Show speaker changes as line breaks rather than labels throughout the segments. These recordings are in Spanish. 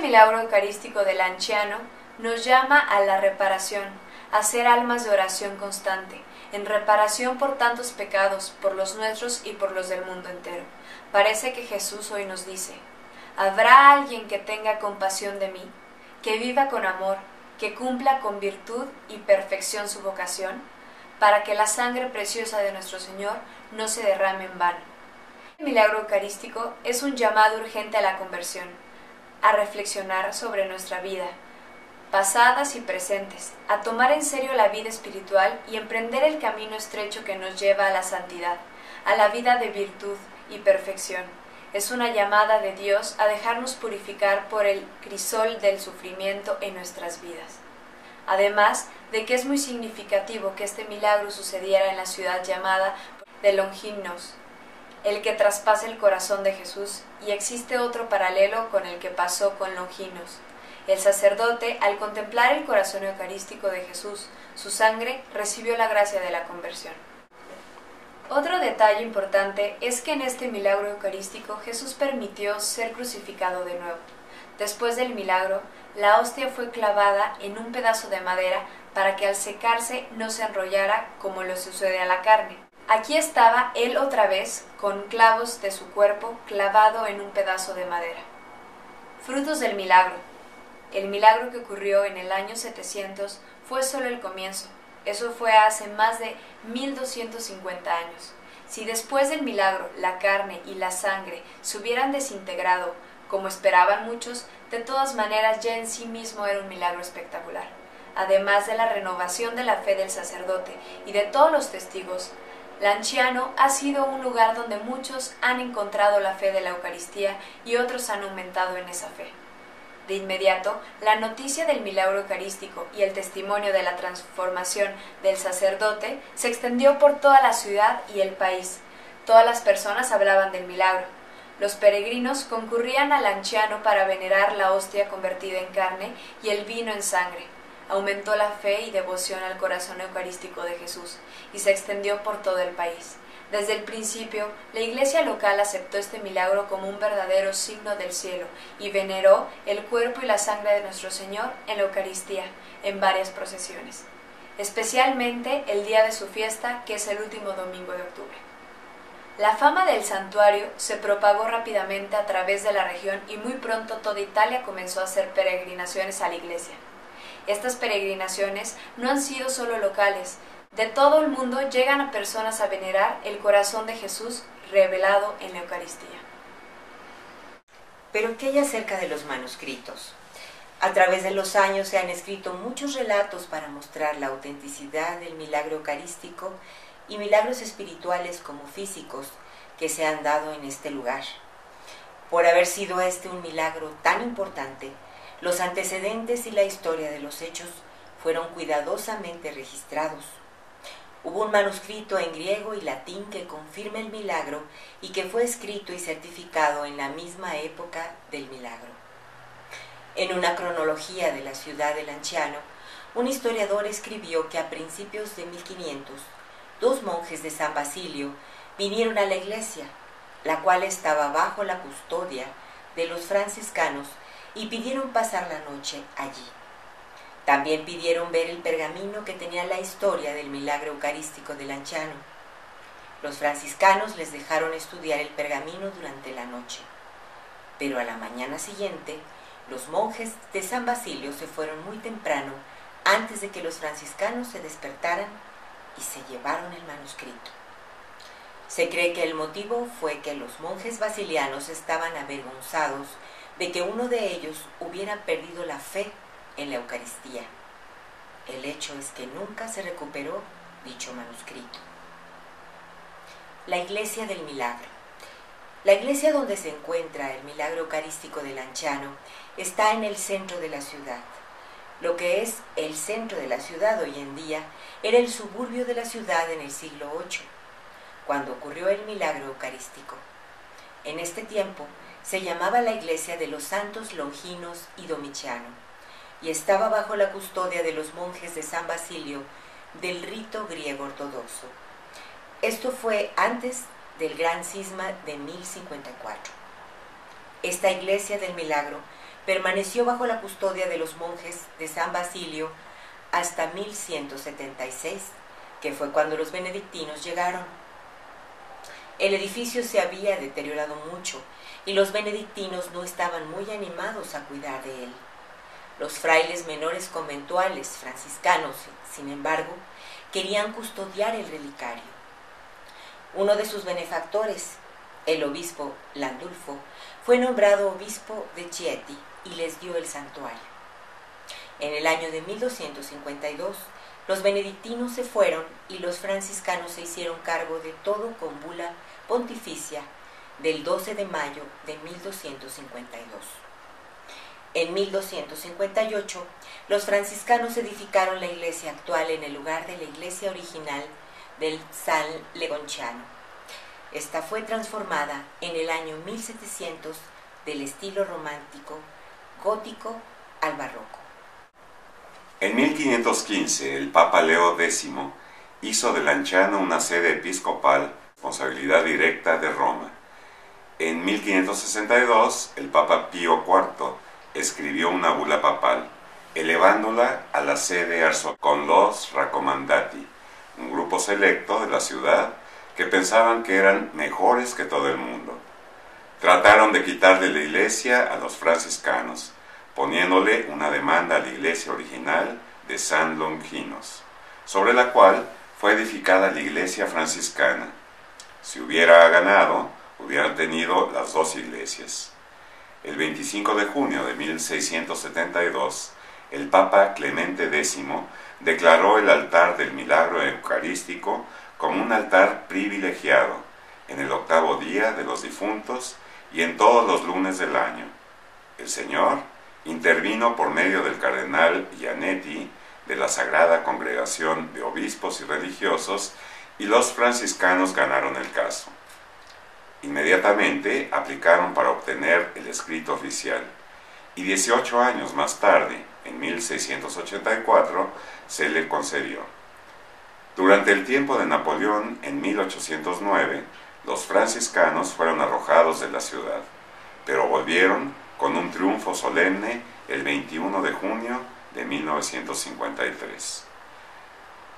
milagro eucarístico del anciano nos llama a la reparación, a ser almas de oración constante, en reparación por tantos pecados, por los nuestros y por los del mundo entero. Parece que Jesús hoy nos dice: ¿habrá alguien que tenga compasión de mí, que viva con amor, que cumpla con virtud y perfección su vocación, para que la sangre preciosa de nuestro Señor no se derrame en vano? El milagro eucarístico es un llamado urgente a la conversión, a reflexionar sobre nuestra vida, pasadas y presentes, a tomar en serio la vida espiritual y emprender el camino estrecho que nos lleva a la santidad, a la vida de virtud y perfección. Es una llamada de Dios a dejarnos purificar por el crisol del sufrimiento en nuestras vidas. Además de que es muy significativo que este milagro sucediera en la ciudad llamada de Longinos, el que traspasa el corazón de Jesús, y existe otro paralelo con el que pasó con Longinos. El sacerdote, al contemplar el corazón eucarístico de Jesús, su sangre, recibió la gracia de la conversión. Otro detalle importante es que en este milagro eucarístico Jesús permitió ser crucificado de nuevo. Después del milagro, la hostia fue clavada en un pedazo de madera para que al secarse no se enrollara como lo sucede a la carne. Aquí estaba él otra vez, con clavos de su cuerpo clavado en un pedazo de madera. Frutos del milagro. El milagro que ocurrió en el año 700 fue solo el comienzo. Eso fue hace más de 1250 años. Si después del milagro la carne y la sangre se hubieran desintegrado, como esperaban muchos, de todas maneras ya en sí mismo era un milagro espectacular. Además de la renovación de la fe del sacerdote y de todos los testigos, Lanciano ha sido un lugar donde muchos han encontrado la fe de la Eucaristía y otros han aumentado en esa fe. De inmediato, la noticia del milagro eucarístico y el testimonio de la transformación del sacerdote se extendió por toda la ciudad y el país. Todas las personas hablaban del milagro. Los peregrinos concurrían al anciano para venerar la hostia convertida en carne y el vino en sangre. Aumentó la fe y devoción al corazón eucarístico de Jesús y se extendió por todo el país. Desde el principio, la iglesia local aceptó este milagro como un verdadero signo del cielo y veneró el cuerpo y la sangre de nuestro Señor en la Eucaristía, en varias procesiones, especialmente el día de su fiesta, que es el último domingo de octubre. La fama del santuario se propagó rápidamente a través de la región y muy pronto toda Italia comenzó a hacer peregrinaciones a la iglesia. Estas peregrinaciones no han sido solo locales. De todo el mundo llegan a personas a venerar el corazón de Jesús revelado en la Eucaristía.
Pero ¿qué hay acerca de los manuscritos? A través de los años se han escrito muchos relatos para mostrar la autenticidad del milagro eucarístico y milagros espirituales como físicos que se han dado en este lugar. Por haber sido este un milagro tan importante, los antecedentes y la historia de los hechos fueron cuidadosamente registrados. Hubo un manuscrito en griego y latín que confirma el milagro y que fue escrito y certificado en la misma época del milagro. En una cronología de la ciudad del Lanciano, un historiador escribió que a principios de 1500, 2 monjes de San Basilio vinieron a la iglesia, la cual estaba bajo la custodia de los franciscanos, y pidieron pasar la noche allí. También pidieron ver el pergamino que tenía la historia del milagro eucarístico de Lanciano. Los franciscanos les dejaron estudiar el pergamino durante la noche, pero a la mañana siguiente, los monjes de San Basilio se fueron muy temprano, antes de que los franciscanos se despertaran, y se llevaron el manuscrito. Se cree que el motivo fue que los monjes basilianos estaban avergonzados de que uno de ellos hubiera perdido la fe en la Eucaristía. El hecho es que nunca se recuperó dicho manuscrito. La Iglesia del Milagro. La iglesia donde se encuentra el milagro eucarístico de Lanciano está en el centro de la ciudad. Lo que es el centro de la ciudad hoy en día era el suburbio de la ciudad en el siglo VIII, cuando ocurrió el milagro eucarístico. En este tiempo se llamaba la iglesia de los santos Longinos y Domiciano, y estaba bajo la custodia de los monjes de San Basilio del rito griego ortodoxo. Esto fue antes del gran cisma de 1054. Esta iglesia del milagro permaneció bajo la custodia de los monjes de San Basilio hasta 1176, que fue cuando los benedictinos llegaron. El edificio se había deteriorado mucho y los benedictinos no estaban muy animados a cuidar de él. Los frailes menores conventuales franciscanos, sin embargo, querían custodiar el relicario. Uno de sus benefactores, el obispo Landulfo, fue nombrado obispo de Chieti y les dio el santuario. En el año de 1252, los benedictinos se fueron y los franciscanos se hicieron cargo de todo con bula pontificia del 12 de mayo de 1252. En 1258, los franciscanos edificaron la iglesia actual en el lugar de la iglesia original del San Legonciano. Esta fue transformada en el año 1700 del estilo romántico gótico al barroco.
En 1515, el Papa Leo X hizo de Lanciano una sede episcopal, responsabilidad directa de Roma. En 1562, el Papa Pío IV escribió una bula papal, elevándola a la sede con los raccomandati, un grupo selecto de la ciudad que pensaban que eran mejores que todo el mundo. Trataron de quitar de la iglesia a los franciscanos, poniéndole una demanda a la iglesia original de San Longinos, sobre la cual fue edificada la iglesia franciscana. Si hubiera ganado, hubieran tenido las dos iglesias. El 25 de junio de 1672, el Papa Clemente X declaró el altar del milagro eucarístico como un altar privilegiado en el 8º día de los difuntos y en todos los lunes del año. El Señor intervino por medio del cardenal Gianetti de la Sagrada Congregación de Obispos y Religiosos y los franciscanos ganaron el caso. Inmediatamente aplicaron para obtener el escrito oficial y 18 años más tarde, en 1684, se le concedió. Durante el tiempo de Napoleón, en 1809, los franciscanos fueron arrojados de la ciudad, pero volvieron con un triunfo solemne el 21 de junio de 1953.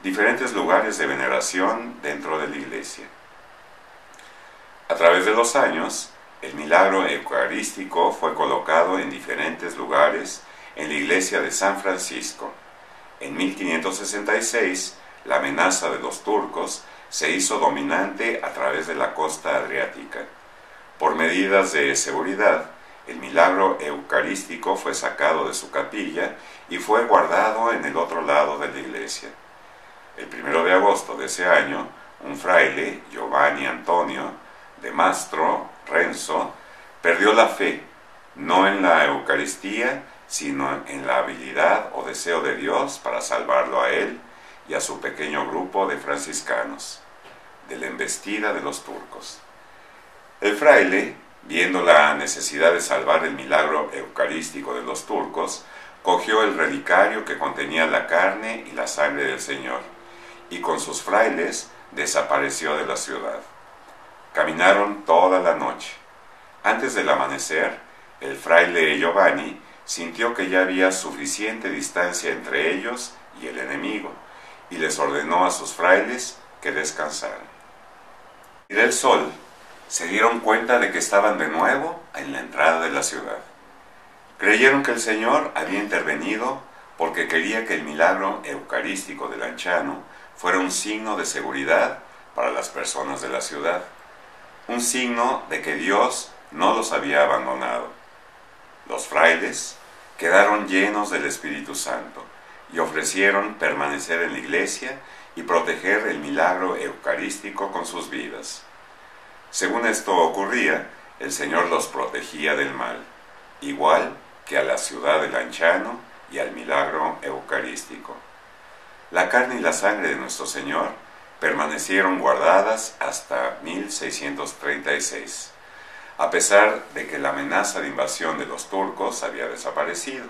Diferentes lugares de veneración dentro de la iglesia. A través de los años, el milagro eucarístico fue colocado en diferentes lugares en la iglesia de San Francisco. En 1566, la amenaza de los turcos se hizo dominante a través de la costa adriática. Por medidas de seguridad, el milagro eucarístico fue sacado de su capilla y fue guardado en el otro lado de la iglesia. El 1 de agosto de ese año, un fraile, Giovanni Antonio, de Mastro, Renzo, perdió la fe, no en la Eucaristía, sino en la habilidad o deseo de Dios para salvarlo a él y a su pequeño grupo de franciscanos, de la embestida de los turcos. El fraile, viendo la necesidad de salvar el milagro eucarístico de los turcos, cogió el relicario que contenía la carne y la sangre del Señor, y con sus frailes desapareció de la ciudad. Caminaron toda la noche. Antes del amanecer, el fraile Giovanni sintió que ya había suficiente distancia entre ellos y el enemigo, y les ordenó a sus frailes que descansaran. Y del sol, se dieron cuenta de que estaban de nuevo en la entrada de la ciudad. Creyeron que el Señor había intervenido porque quería que el milagro eucarístico de Lanciano fuera un signo de seguridad para las personas de la ciudad, un signo de que Dios no los había abandonado. Los frailes quedaron llenos del Espíritu Santo y ofrecieron permanecer en la iglesia y proteger el milagro eucarístico con sus vidas. Según esto ocurría, el Señor los protegía del mal, igual que a la ciudad de Lanciano y al milagro eucarístico. La carne y la sangre de nuestro Señor permanecieron guardadas hasta 1636, a pesar de que la amenaza de invasión de los turcos había desaparecido.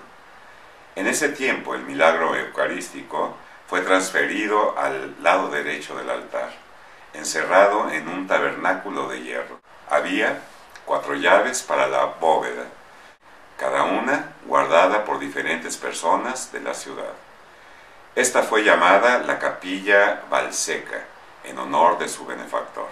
En ese tiempo el milagro eucarístico fue transferido al lado derecho del altar, encerrado en un tabernáculo de hierro. Había 4 llaves para la bóveda. cada una guardada por diferentes personas de la ciudad. Esta fue llamada la Capilla Valseca, en honor de su benefactor.